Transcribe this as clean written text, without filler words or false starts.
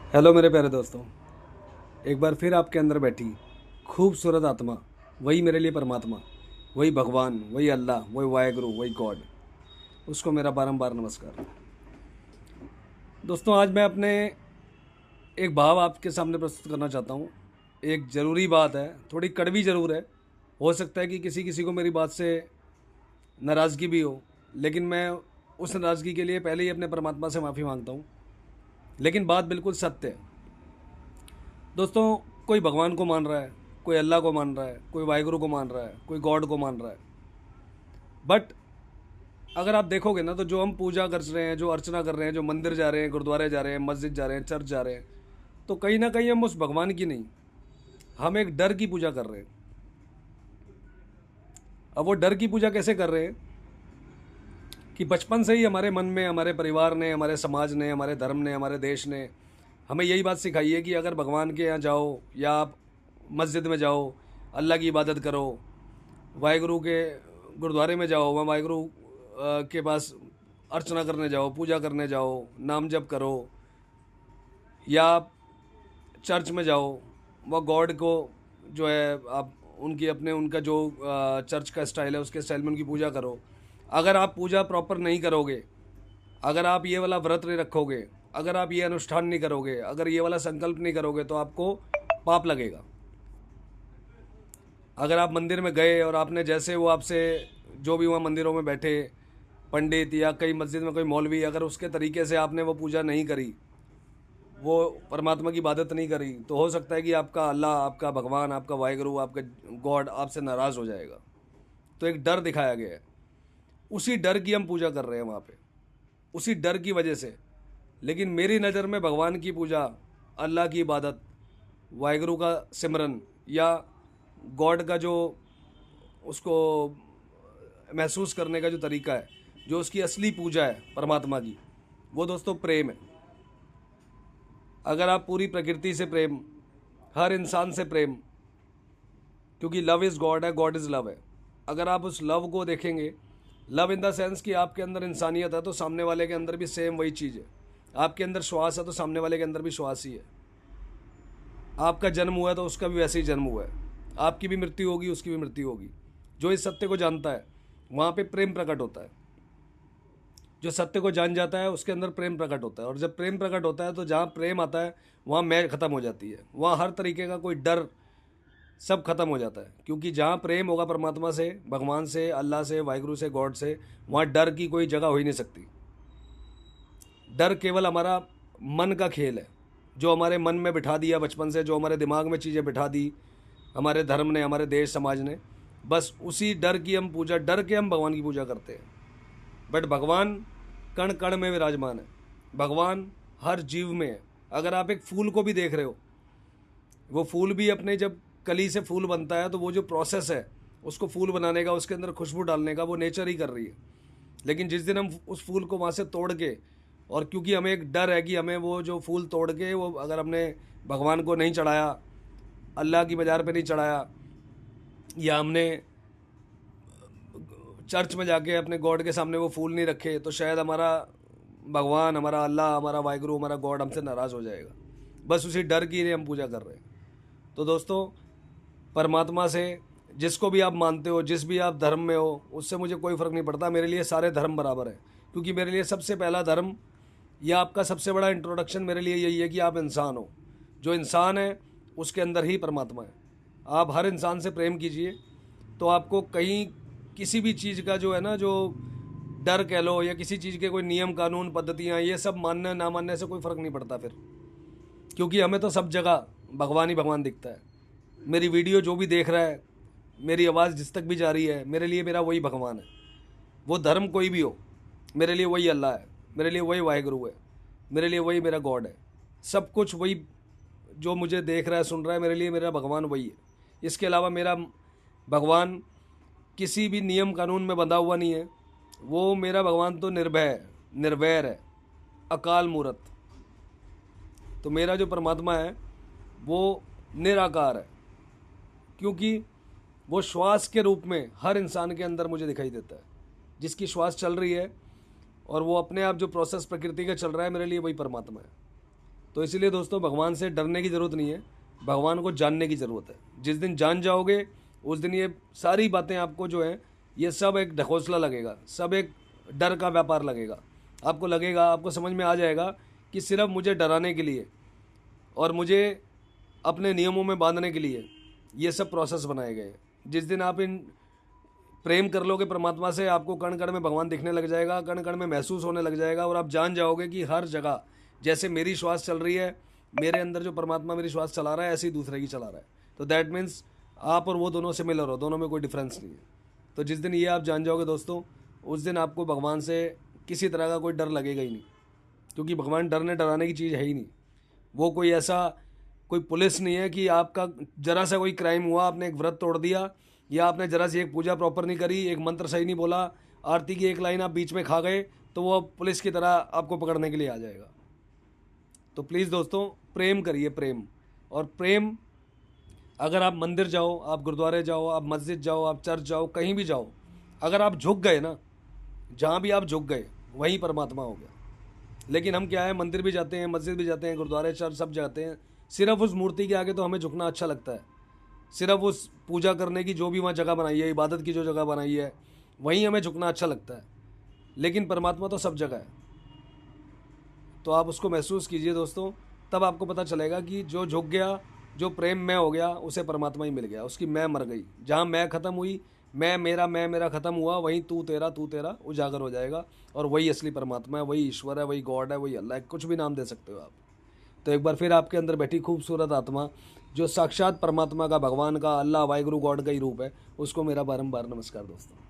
Hello मेरे प्यारे दोस्तों। एक बार फिर आपके अंदर बैठी खूबसूरत आत्मा, वही मेरे लिए परमात्मा, वही भगवान, वही अल्लाह, वही वाहेगुरु, वही गॉड, उसको मेरा बारंबार नमस्कार। दोस्तों, आज मैं अपने एक भाव आपके सामने प्रस्तुत करना चाहता हूँ। एक ज़रूरी बात है, थोड़ी कड़वी ज़रूर है। हो सकता है कि किसी किसी को मेरी बात से नाराज़गी भी हो, लेकिन मैं उस नाराज़गी के लिए पहले ही अपने परमात्मा से माफ़ी मांगता हूँ। लेकिन बात बिल्कुल सत्य है। दोस्तों, कोई भगवान को मान रहा है, कोई अल्लाह को मान रहा है, कोई वाहिगुरु को मान रहा है, कोई गॉड को मान रहा है। बट अगर आप देखोगे ना, तो जो हम पूजा कर रहे हैं, जो अर्चना कर रहे हैं, जो मंदिर जा रहे हैं, गुरुद्वारे जा रहे हैं, मस्जिद जा रहे हैं, चर्च जा रहे हैं, तो कहीं ना कहीं हम उस भगवान की नहीं, हम एक डर की पूजा कर रहे हैं। अब वो डर की पूजा कैसे कर रहे हैं कि बचपन से ही हमारे मन में, हमारे परिवार ने, हमारे समाज ने, हमारे धर्म ने, हमारे देश ने हमें यही बात सिखाई है कि अगर भगवान के यहाँ जाओ या आप मस्जिद में जाओ, अल्लाह की इबादत करो, वाहिगुरु के गुरुद्वारे में जाओ, वहाँ वाहिगुरु के पास अर्चना करने जाओ, पूजा करने जाओ, नाम जप करो, या आप चर्च में जाओ, वह गॉड को जो है आप उनकी अपने उनका जो चर्च का स्टाइल है उसके स्टाइल में उनकी पूजा करो। अगर आप पूजा प्रॉपर नहीं करोगे, अगर आप ये वाला व्रत नहीं रखोगे, अगर आप ये अनुष्ठान नहीं करोगे, अगर ये वाला संकल्प नहीं करोगे, तो आपको पाप लगेगा। अगर आप मंदिर में गए और आपने जैसे वो आपसे, जो भी वहाँ मंदिरों में बैठे पंडित या कई मस्जिद में कोई मौलवी, अगर उसके तरीके से आपने वो पूजा नहीं करी, वो परमात्मा की इबादत नहीं करी, तो हो सकता है कि आपका अल्लाह, आपका भगवान, आपका वाहिगुरु, आपका गॉड आपसे नाराज़ हो जाएगा। तो एक डर दिखाया गया है, उसी डर की हम पूजा कर रहे हैं वहाँ पे, उसी डर की वजह से। लेकिन मेरी नज़र में भगवान की पूजा, अल्लाह की इबादत, वाहिगुरु का सिमरन, या गॉड का जो उसको महसूस करने का जो तरीका है, जो उसकी असली पूजा है परमात्मा की, वो दोस्तों प्रेम है। अगर आप पूरी प्रकृति से प्रेम, हर इंसान से प्रेम, क्योंकि लव इज़ गॉड है, गॉड इज़ लव है। अगर आप उस लव को देखेंगे, लव इन द सेंस कि आपके अंदर इंसानियत है तो सामने वाले के अंदर भी सेम वही चीज़ है। आपके अंदर श्वास है तो सामने वाले के अंदर भी श्वास ही है। आपका जन्म हुआ है तो उसका भी वैसे ही जन्म हुआ है। आपकी भी मृत्यु होगी, उसकी भी मृत्यु होगी। जो इस सत्य को जानता है, वहाँ पे प्रेम प्रकट होता है। जो सत्य को जान जाता है उसके अंदर प्रेम प्रकट होता है। और जब प्रेम प्रकट होता है तो जहाँ प्रेम आता है वहाँ मैं ख़त्म हो जाती है, वहाँ हर तरीके का कोई डर सब खत्म हो जाता है। क्योंकि जहाँ प्रेम होगा परमात्मा से, भगवान से, अल्लाह से, वाहिगुरु से, गॉड से, वहाँ डर की कोई जगह हो ही नहीं सकती। डर केवल हमारा मन का खेल है, जो हमारे मन में बिठा दिया बचपन से, जो हमारे दिमाग में चीज़ें बिठा दी हमारे धर्म ने, हमारे देश समाज ने। बस उसी डर की हम पूजा, डर के हम भगवान की पूजा करते हैं। बट भगवान कण कण में विराजमान है, भगवान हर जीव में है। अगर आप एक फूल को भी देख रहे हो, वो फूल भी अपने जब कली से फूल बनता है, तो वो जो प्रोसेस है उसको फूल बनाने का, उसके अंदर खुशबू डालने का, वो नेचर ही कर रही है। लेकिन जिस दिन हम उस फूल को वहाँ से तोड़ के, और क्योंकि हमें एक डर है कि हमें वो जो फूल तोड़ के, वो अगर हमने भगवान को नहीं चढ़ाया, अल्लाह की बाजार पे नहीं चढ़ाया, या हमने चर्च में जाके अपने गॉड के सामने वो फूल नहीं रखे, तो शायद हमारा भगवान, हमारा अल्लाह, हमारा वाहिगुरु, हमारा गॉड हमसे नाराज़ हो जाएगा। बस उसी डर की लिए हम पूजा कर रहे हैं। तो दोस्तों, परमात्मा से, जिसको भी आप मानते हो, जिस भी आप धर्म में हो, उससे मुझे कोई फ़र्क नहीं पड़ता। मेरे लिए सारे धर्म बराबर है। क्योंकि मेरे लिए सबसे पहला धर्म, या आपका सबसे बड़ा इंट्रोडक्शन मेरे लिए यही है कि आप इंसान हो। जो इंसान है उसके अंदर ही परमात्मा है। आप हर इंसान से प्रेम कीजिए, तो आपको कहीं किसी भी चीज़ का जो है ना, जो डर कह लो, या किसी चीज़ के कोई नियम कानून पद्धतियाँ, ये सब मानने ना मानने से कोई फ़र्क नहीं पड़ता फिर। क्योंकि हमें तो सब जगह भगवान ही भगवान दिखता है। मेरी वीडियो जो भी देख रहा है, मेरी आवाज़ जिस तक भी जा रही है, मेरे लिए मेरा वही भगवान है। वो धर्म कोई भी हो, मेरे लिए वही अल्लाह है, मेरे लिए वही वाहिगुरु है, मेरे लिए वही मेरा गॉड है। सब कुछ वही, जो मुझे देख रहा है, सुन रहा है, मेरे लिए मेरा भगवान वही है। इसके अलावा मेरा भगवान किसी भी नियम कानून में बंधा हुआ नहीं है। वो मेरा भगवान तो निर्भय है, निर्वैर है, अकाल मूर्त। तो मेरा जो परमात्मा है वो निराकार है, क्योंकि वो श्वास के रूप में हर इंसान के अंदर मुझे दिखाई देता है। जिसकी श्वास चल रही है और वो अपने आप जो प्रोसेस प्रकृति का चल रहा है, मेरे लिए वही परमात्मा है। तो इसलिए दोस्तों भगवान से डरने की ज़रूरत नहीं है, भगवान को जानने की ज़रूरत है। जिस दिन जान जाओगे उस दिन ये सारी बातें आपको जो है ये सब एक ढकोसला लगेगा, सब एक डर का व्यापार लगेगा। आपको लगेगा, आपको समझ में आ जाएगा कि सिर्फ मुझे डराने के लिए और मुझे अपने नियमों में बांधने के लिए ये सब प्रोसेस बनाए गए। जिस दिन आप इन प्रेम कर लोगे परमात्मा से, आपको कण कण में भगवान दिखने लग जाएगा, कण कण में महसूस होने लग जाएगा और आप जान जाओगे कि हर जगह जैसे मेरी श्वास चल रही है, मेरे अंदर जो परमात्मा मेरी श्वास चला रहा है ऐसे ही दूसरे की चला रहा है। तो दैट मीन्स आप और वो दोनों सिमिलर हो, दोनों में कोई डिफरेंस नहीं है। तो जिस दिन ये आप जान जाओगे दोस्तों, उस दिन आपको भगवान से किसी तरह का कोई डर लगेगा ही नहीं, क्योंकि भगवान डरने डराने की चीज़ है ही नहीं। वो कोई ऐसा कोई पुलिस नहीं है कि आपका जरा सा कोई क्राइम हुआ, आपने एक व्रत तोड़ दिया या आपने जरा सी एक पूजा प्रॉपर नहीं करी, एक मंत्र सही नहीं बोला, आरती की एक लाइन आप बीच में खा गए, तो वो पुलिस की तरह आपको पकड़ने के लिए आ जाएगा। तो प्लीज़ दोस्तों प्रेम करिए, प्रेम। और प्रेम, अगर आप मंदिर जाओ, आप गुरुद्वारे जाओ, आप मस्जिद जाओ, आप चर्च जाओ, कहीं भी जाओ, अगर आप झुक गए ना, जहाँ भी आप झुक गए वहीं परमात्मा हो गया। लेकिन हम क्या है, मंदिर भी जाते हैं, मस्जिद भी जाते हैं, गुरुद्वारे चर्च सब जाते हैं, सिर्फ उस मूर्ति के आगे तो हमें झुकना अच्छा लगता है, सिर्फ उस पूजा करने की जो भी वहाँ जगह बनाई है, इबादत की जो जगह बनाई है वहीं हमें झुकना अच्छा लगता है। लेकिन परमात्मा तो सब जगह है। तो आप उसको महसूस कीजिए दोस्तों, तब आपको पता चलेगा कि जो झुक गया, जो प्रेम में हो गया, उसे परमात्मा ही मिल गया, उसकी मैं मर गई। जहाँ मैं ख़त्म हुई, मैं मेरा ख़त्म हुआ, वहीं तू तेरा उजागर हो जाएगा और वही असली परमात्मा है, वही ईश्वर है, वही गॉड है, वही अल्लाह है, कुछ भी नाम दे सकते हो आप। तो एक बार फिर आपके अंदर बैठी खूबसूरत आत्मा जो साक्षात परमात्मा का, भगवान का, अल्लाह वाहिगुरु गॉड का ही रूप है, उसको मेरा बारंबार नमस्कार दोस्तों।